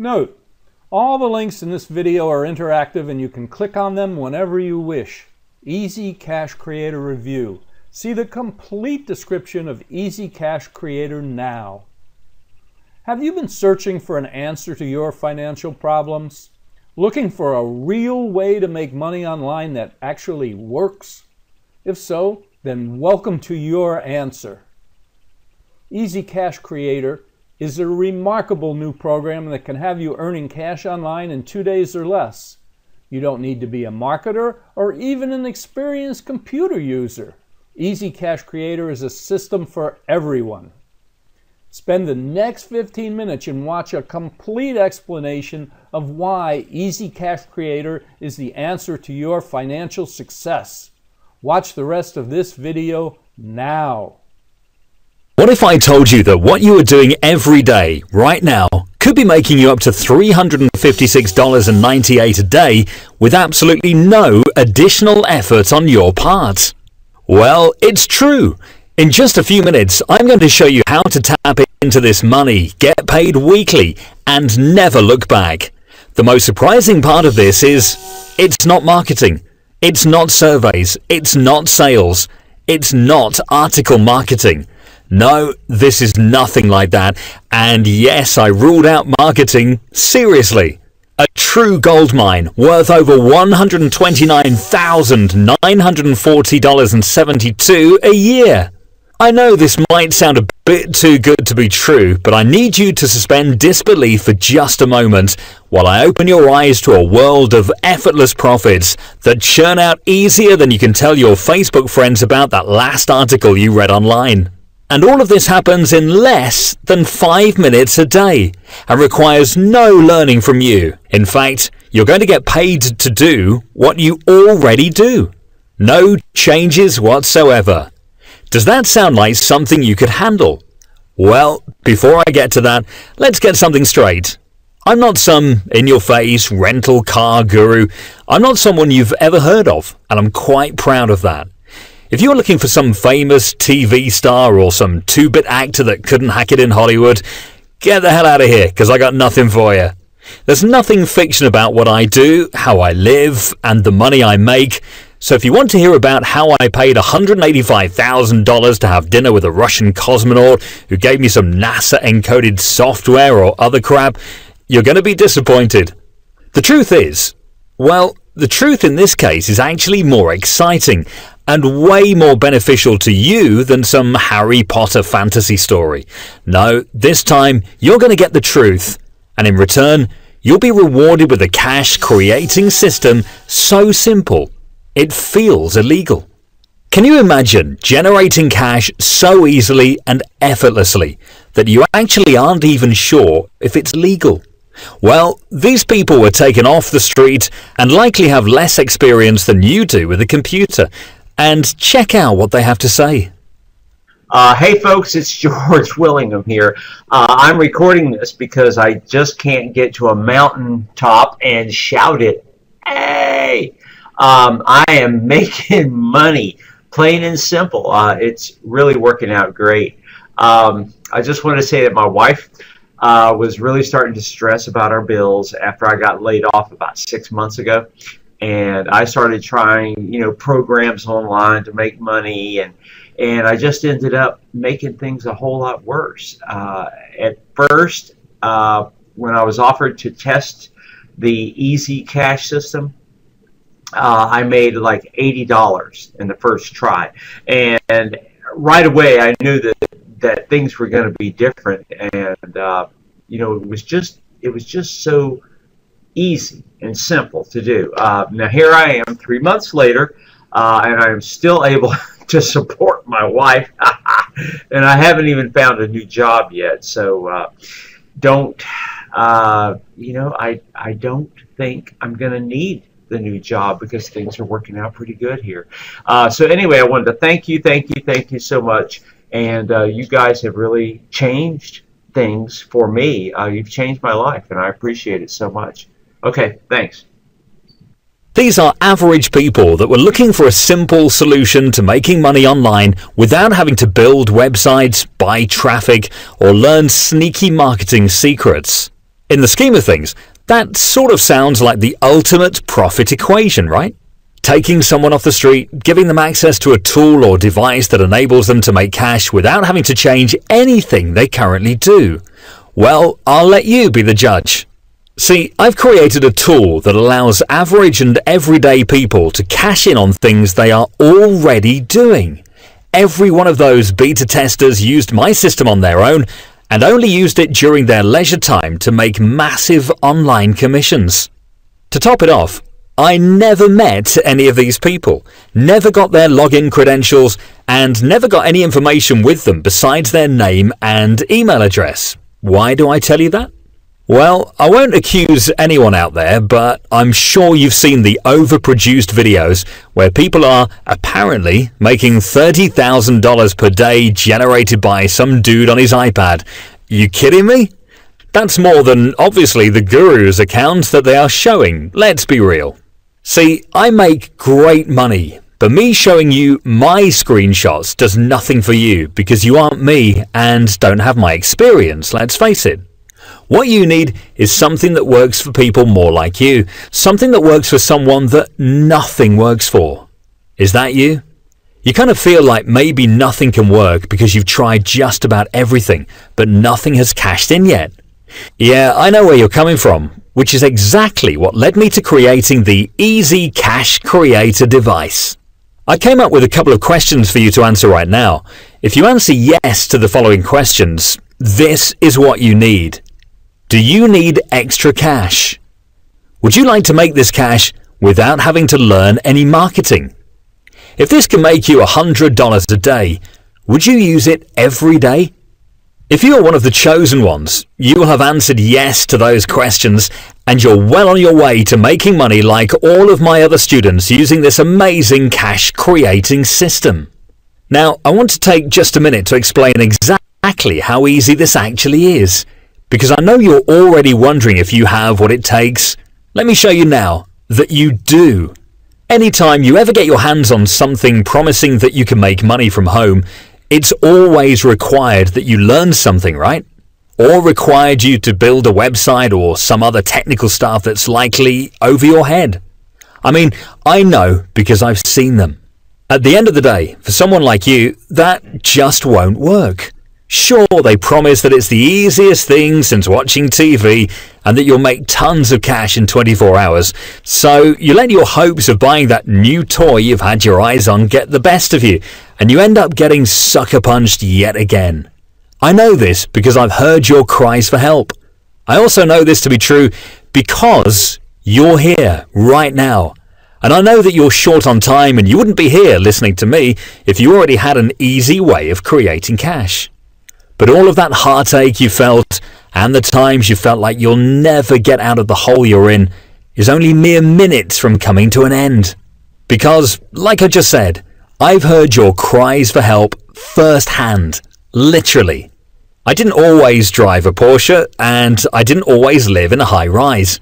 Note, all the links in this video are interactive and you can click on them whenever you wish. Easy Cash Creator Review. See the complete description of Easy Cash Creator now. Have you been searching for an answer to your financial problems? Looking for a real way to make money online that actually works? If so, then welcome to your answer. Easy Cash Creator is a remarkable new program that can have you earning cash online in 2 days or less. You don't need to be a marketer or even an experienced computer user. Easy Cash Creator is a system for everyone. Spend the next 15 minutes and watch a complete explanation of why Easy Cash Creator is the answer to your financial success. Watch the rest of this video now. What if I told you that what you are doing every day, right now, could be making you up to $356.98 a day with absolutely no additional effort on your part? Well, it's true. In just a few minutes, I'm going to show you how to tap into this money, get paid weekly, and never look back. The most surprising part of this is, it's not marketing, it's not surveys, it's not sales, it's not article marketing. No, this is nothing like that. And yes, I ruled out marketing seriously. A true goldmine worth over $129,940.72 a year. I know this might sound a bit too good to be true, but I need you to suspend disbelief for just a moment while I open your eyes to a world of effortless profits that churn out easier than you can tell your Facebook friends about that last article you read online. And all of this happens in less than 5 minutes a day and requires no learning from you. In fact, you're going to get paid to do what you already do. No changes whatsoever. Does that sound like something you could handle? Well, before I get to that, let's get something straight. I'm not some in-your-face rental car guru. I'm not someone you've ever heard of, and I'm quite proud of that. If you're looking for some famous TV star or some 2-bit actor that couldn't hack it in Hollywood, get the hell out of here, because I got nothing for you. There's nothing fiction about what I do, how I live, and the money I make. So if you want to hear about how I paid $185,000 to have dinner with a Russian cosmonaut who gave me some NASA-encoded software or other crap, you're going to be disappointed. The truth is, well, the truth in this case is actually more exciting and way more beneficial to you than some Harry Potter fantasy story. No, this time you're going to get the truth, and in return, you'll be rewarded with a cash-creating system so simple, it feels illegal. Can you imagine generating cash so easily and effortlessly that you actually aren't even sure if it's legal? Well, these people were taken off the street and likely have less experience than you do with a computer. And check out what they have to say. Hey folks, it's George Willingham here. I'm recording this because I just can't get to a mountain top and shout it. Hey! I am making money, plain and simple. It's really working out great. I just want to say that my wife was really starting to stress about our bills after I got laid off about 6 months ago. And I started trying, programs online to make money, and I just ended up making things a whole lot worse. At first, when I was offered to test the Easy Cash system, I made like $80 in the first try, and right away I knew that things were going to be different, and it was just so easy and simple to do. Now here I am 3 months later, and I'm still able to support my wife, and I haven't even found a new job yet. So I don't think I'm going to need the new job because things are working out pretty good here. So anyway, I wanted to thank you so much, and you guys have really changed things for me. You've changed my life, and I appreciate it so much. Okay, thanks. These are average people that were looking for a simple solution to making money online without having to build websites, buy traffic, or learn sneaky marketing secrets. In the scheme of things, that sort of sounds like the ultimate profit equation, right? Taking someone off the street, giving them access to a tool or device that enables them to make cash without having to change anything they currently do. Well, I'll let you be the judge. See, I've created a tool that allows average and everyday people to cash in on things they are already doing. Every one of those beta testers used my system on their own and only used it during their leisure time to make massive online commissions. To top it off, I never met any of these people, never got their login credentials, and never got any information with them besides their name and email address. Why do I tell you that? Well, I won't accuse anyone out there, but I'm sure you've seen the overproduced videos where people are apparently making $30,000 per day generated by some dude on his iPad. You kidding me? That's more than obviously the guru's account that they are showing, let's be real. See, I make great money, but me showing you my screenshots does nothing for you because you aren't me and don't have my experience, let's face it. What you need is something that works for people more like you, something that works for someone that nothing works for. Is that you? You kind of feel like maybe nothing can work because you've tried just about everything, but nothing has cashed in yet. Yeah, I know where you're coming from, which is exactly what led me to creating the Easy Cash Creator device. I came up with a couple of questions for you to answer right now. If you answer yes to the following questions, this is what you need. Do you need extra cash? Would you like to make this cash without having to learn any marketing? If this can make you $100 a day, would you use it every day? If you are one of the chosen ones, you will have answered yes to those questions and you're well on your way to making money like all of my other students using this amazing cash creating system. Now, I want to take just a minute to explain exactly how easy this actually is, because I know you're already wondering if you have what it takes. Let me show you now that you do. Anytime you ever get your hands on something promising that you can make money from home, it's always required that you learn something, right? Or required you to build a website or some other technical stuff that's likely over your head. I mean, I know because I've seen them. At the end of the day, for someone like you, that just won't work. Sure, they promise that it's the easiest thing since watching TV and that you'll make tons of cash in 24 hours. So you let your hopes of buying that new toy you've had your eyes on get the best of you, and you end up getting sucker punched yet again. I know this because I've heard your cries for help. I also know this to be true because you're here right now. And I know that you're short on time and you wouldn't be here listening to me if you already had an easy way of creating cash. But all of that heartache you felt and the times you felt like you'll never get out of the hole you're in is only mere minutes from coming to an end. Because, like I just said, I've heard your cries for help firsthand, literally. I didn't always drive a Porsche and I didn't always live in a high rise.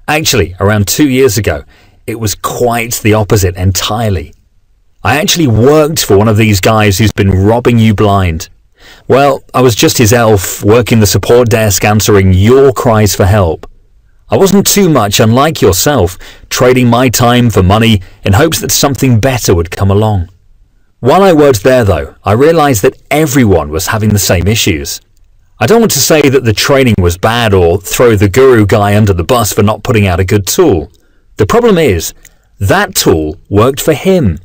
Actually, around 2 years ago, it was quite the opposite entirely. I actually worked for one of these guys who's been robbing you blind. Well, I was just his elf, working the support desk, answering your cries for help. I wasn't too much unlike yourself, trading my time for money in hopes that something better would come along. While I worked there, though, I realized that everyone was having the same issues. I don't want to say that the training was bad or throw the guru guy under the bus for not putting out a good tool. The problem is, that tool worked for him.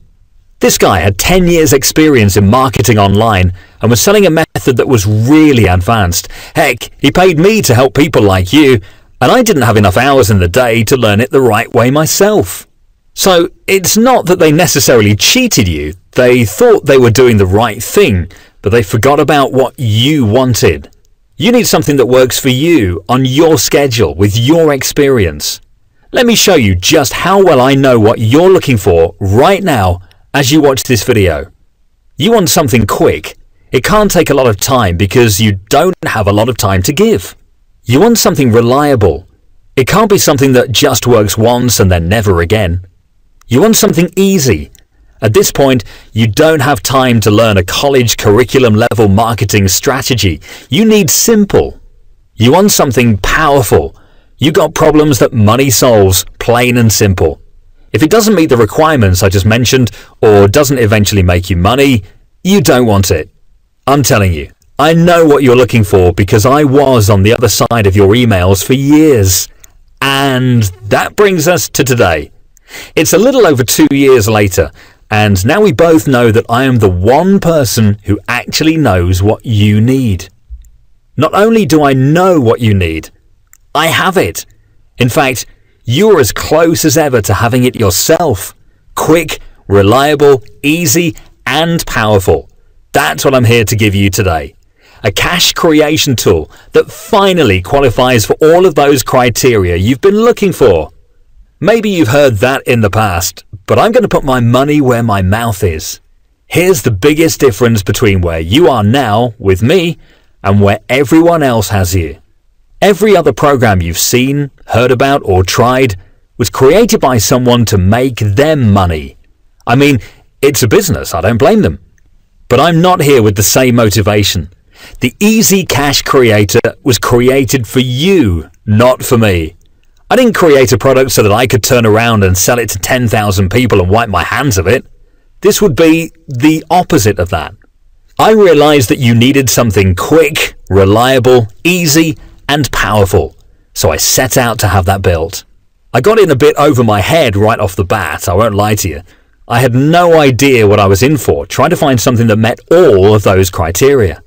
This guy had 10 years experience in marketing online and was selling a method that was really advanced. Heck, he paid me to help people like you, and I didn't have enough hours in the day to learn it the right way myself. So it's not that they necessarily cheated you. They thought they were doing the right thing, but they forgot about what you wanted. You need something that works for you on your schedule with your experience. Let me show you just how well I know what you're looking for right now as you watch this video. You want something quick. It can't take a lot of time because you don't have a lot of time to give. You want something reliable. It can't be something that just works once and then never again. You want something easy. At this point, you don't have time to learn a college curriculum level marketing strategy. You need simple. You want something powerful. You got problems that money solves, plain and simple. If it doesn't meet the requirements I just mentioned, or doesn't eventually make you money, you don't want it. I'm telling you, I know what you're looking for because I was on the other side of your emails for years. And that brings us to today. It's a little over 2 years later, and now we both know that I am the one person who actually knows what you need. Not only do I know what you need, I have it. In fact, you're as close as ever to having it yourself. Quick, reliable, easy, and powerful. That's what I'm here to give you today. A cash creation tool that finally qualifies for all of those criteria you've been looking for. Maybe you've heard that in the past, but I'm going to put my money where my mouth is. Here's the biggest difference between where you are now with me and where everyone else has you. Every other program you've seen, heard about, or tried was created by someone to make them money. I mean, it's a business, I don't blame them. But I'm not here with the same motivation. The Easy Cash Creator was created for you, not for me. I didn't create a product so that I could turn around and sell it to 10,000 people and wipe my hands of it. This would be the opposite of that. I realized that you needed something quick, reliable, easy, and powerful, so I set out to have that built. I got in a bit over my head right off the bat, I won't lie to you. I had no idea what I was in for, trying to find something that met all of those criteria.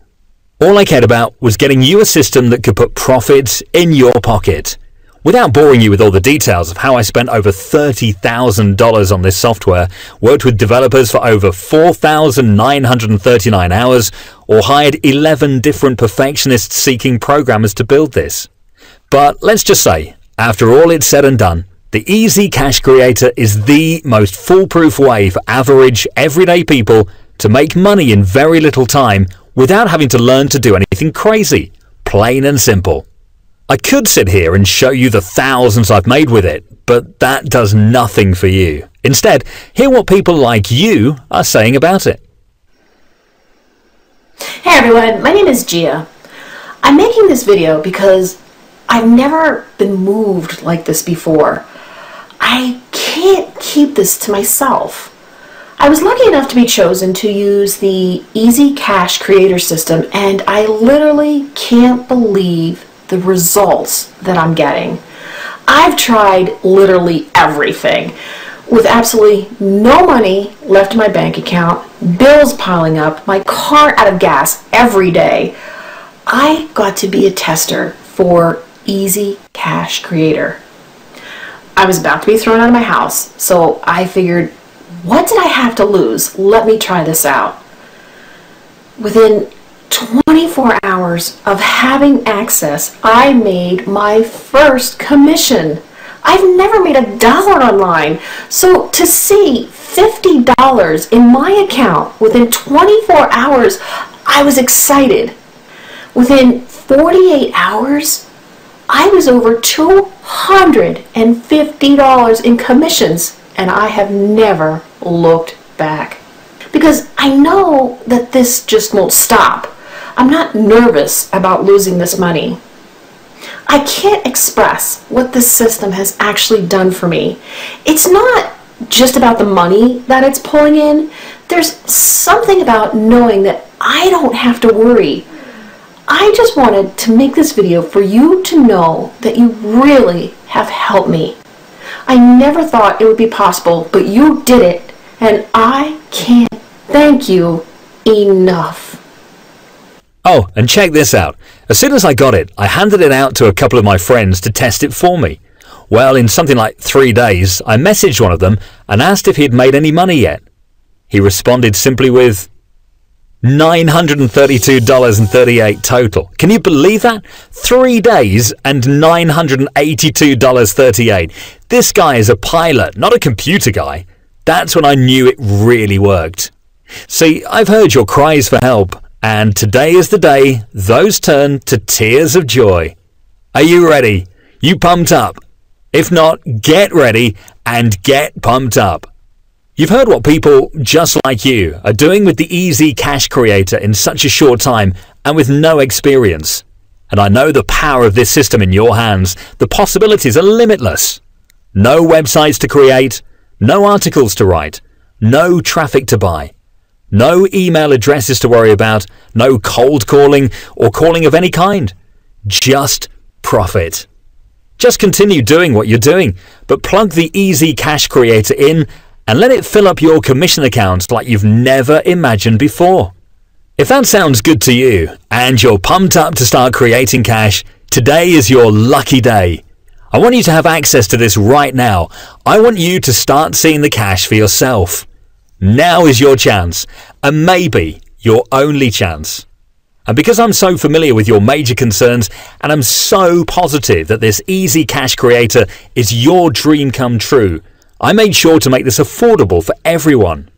All I cared about was getting you a system that could put profits in your pocket. Without boring you with all the details of how I spent over $30,000 on this software, worked with developers for over 4,939 hours, or hired 11 different perfectionist-seeking programmers to build this. But let's just say, after all it's said and done, the Easy Cash Creator is the most foolproof way for average, everyday people to make money in very little time without having to learn to do anything crazy. Plain and simple. I could sit here and show you the thousands I've made with it, but that does nothing for you. Instead, hear what people like you are saying about it. Hey everyone, my name is Gia. I'm making this video because I've never been moved like this before. I can't keep this to myself. I was lucky enough to be chosen to use the Easy Cash Creator system, and I literally can't believe the results that I'm getting. I've tried literally everything with absolutely no money left in my bank account, bills piling up, my car out of gas every day. I got to be a tester for Easy Cash Creator. I was about to be thrown out of my house, so I figured, what did I have to lose? Let me try this out. Within 24 hours of having access, I made my first commission. I've never made $1 online. So to see $50 in my account within 24 hours, I was excited. Within 48 hours, I was over $250 in commissions, and I have never looked back. Because I know that this just won't stop. I'm not nervous about losing this money. I can't express what this system has actually done for me. It's not just about the money that it's pulling in. There's something about knowing that I don't have to worry. I just wanted to make this video for you to know that you really have helped me. I never thought it would be possible, but you did it, and I can't thank you enough. Oh, and check this out. As soon as I got it, I handed it out to a couple of my friends to test it for me. Well, in something like 3 days, I messaged one of them and asked if he'd made any money yet. He responded simply with $932.38 total. Can you believe that? 3 days and $982.38. This guy is a pilot, not a computer guy. That's when I knew it really worked. See, I've heard your cries for help, and today is the day those turn to tears of joy. Are you ready? You pumped up? If not, get ready and get pumped up. You've heard what people just like you are doing with the Easy Cash Creator in such a short time and with no experience. And I know the power of this system in your hands. The possibilities are limitless. No websites to create, no articles to write, no traffic to buy, no email addresses to worry about, no cold calling or calling of any kind. Just profit. Just continue doing what you're doing, but plug the Easy Cash Creator in and let it fill up your commission accounts like you've never imagined before. If that sounds good to you and you're pumped up to start creating cash, today is your lucky day. I want you to have access to this right now. I want you to start seeing the cash for yourself. Now is your chance, and maybe your only chance. And because I'm so familiar with your major concerns, and I'm so positive that this Easy Cash Creator is your dream come true, I made sure to make this affordable for everyone.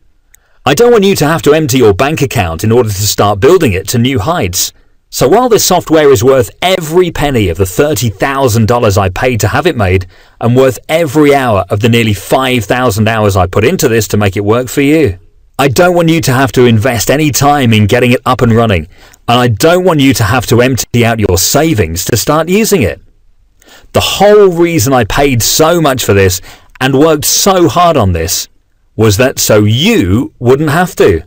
I don't want you to have to empty your bank account in order to start building it to new heights. So while this software is worth every penny of the $30,000 I paid to have it made, and worth every hour of the nearly 5,000 hours I put into this to make it work for you, I don't want you to have to invest any time in getting it up and running, and I don't want you to have to empty out your savings to start using it. The whole reason I paid so much for this and worked so hard on this was that so you wouldn't have to.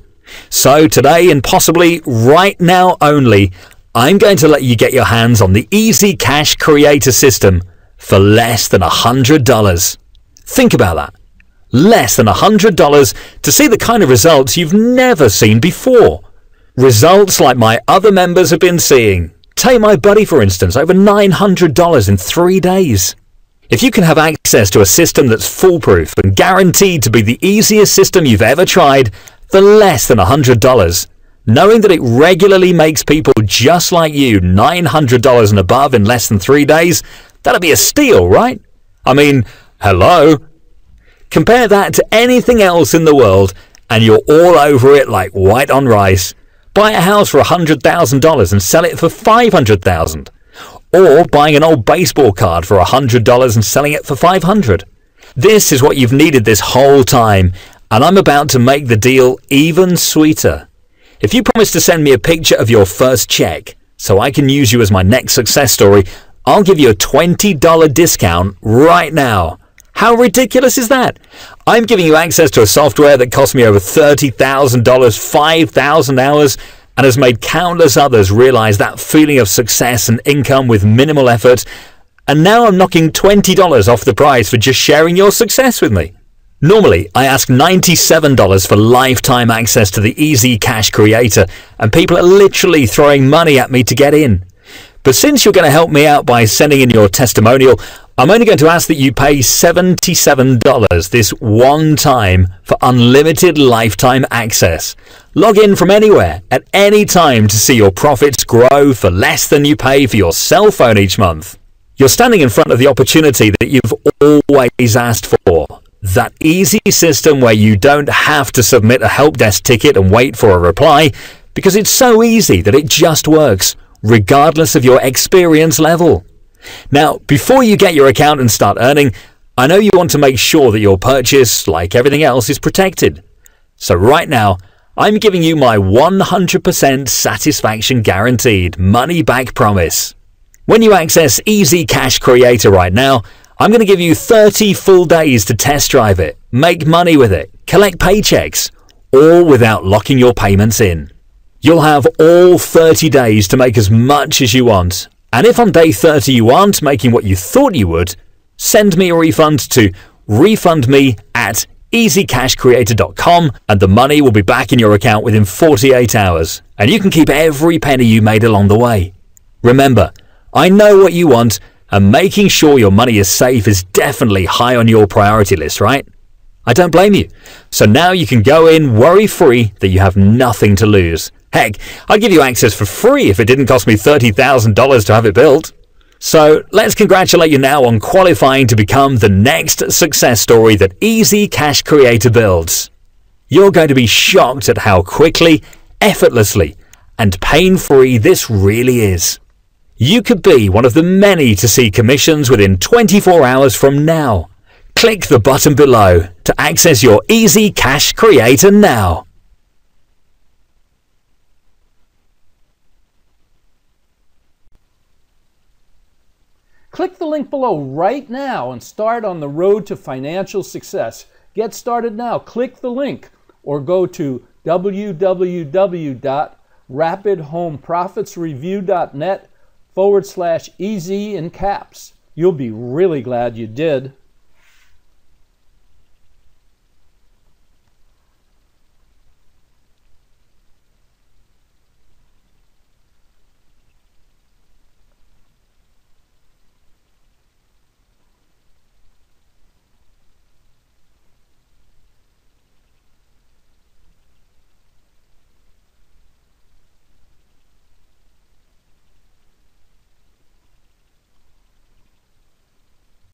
So today, and possibly right now only, I'm going to let you get your hands on the Easy Cash Creator system for less than $100. Think about that. Less than $100 to see the kind of results you've never seen before. Results like my other members have been seeing. Take my buddy, for instance, over $900 in 3 days. If you can have access to a system that's foolproof and guaranteed to be the easiest system you've ever tried for less than $100, knowing that it regularly makes people just like you $900 and above in less than 3 days, that'd be a steal, right? I mean, hello? Compare that to anything else in the world and you're all over it like white on rice. Buy a house for $100,000 and sell it for $500,000. Or buying an old baseball card for $100 and selling it for $500. This is what you've needed this whole time, and I'm about to make the deal even sweeter. If you promise to send me a picture of your first check so I can use you as my next success story, I'll give you a $20 discount right now. How ridiculous is that? I'm giving you access to a software that cost me over $30,000, 5,000 hours, and has made countless others realize that feeling of success and income with minimal effort. And now I'm knocking $20 off the price for just sharing your success with me. Normally, I ask $97 for lifetime access to the Easy Cash Creator, and people are literally throwing money at me to get in. But since you're going to help me out by sending in your testimonial, I'm only going to ask that you pay $77 this one time for unlimited lifetime access. Log in from anywhere at any time to see your profits grow for less than you pay for your cell phone each month. You're standing in front of the opportunity that you've always asked for. That easy system where you don't have to submit a help desk ticket and wait for a reply, because it's so easy that it just works, regardless of your experience level. Now, before you get your account and start earning, I know you want to make sure that your purchase, like everything else, is protected. So right now, I'm giving you my 100% satisfaction guaranteed money-back promise. When you access Easy Cash Creator right now, I'm going to give you 30 full days to test drive it, make money with it, collect paychecks, all without locking your payments in. You'll have all 30 days to make as much as you want. And if on day 30 you aren't making what you thought you would, send me a refund to refundme@easycashcreator.com and the money will be back in your account within 48 hours. And you can keep every penny you made along the way. Remember, I know what you want, and making sure your money is safe is definitely high on your priority list, right? I don't blame you. So now you can go in worry-free that you have nothing to lose. Heck, I'd give you access for free if it didn't cost me $30,000 to have it built. So let's congratulate you now on qualifying to become the next success story that Easy Cash Creator builds. You're going to be shocked at how quickly, effortlessly, and pain-free this really is. You could be one of the many to see commissions within 24 hours from now. Click the button below to access your Easy Cash Creator now. Click the link below right now and start on the road to financial success. Get started now. Click the link or go to www.rapidhomeprofitsreview.net/EZ in caps. You'll be really glad you did.